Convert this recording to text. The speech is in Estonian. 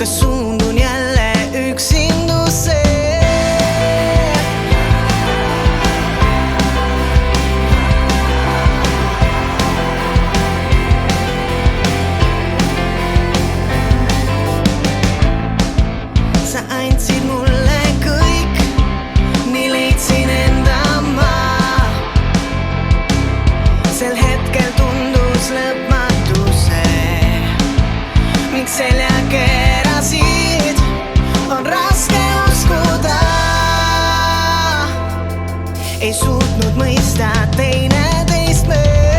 kas suundun jälle üksindusse? Sa andsid mulle kõik, nii leidsin enda maa. Sel hetkel tundus lõpmatuse, miks selja keerasid, on raske uskuda. Ei suutnud mõista teineteist mööda.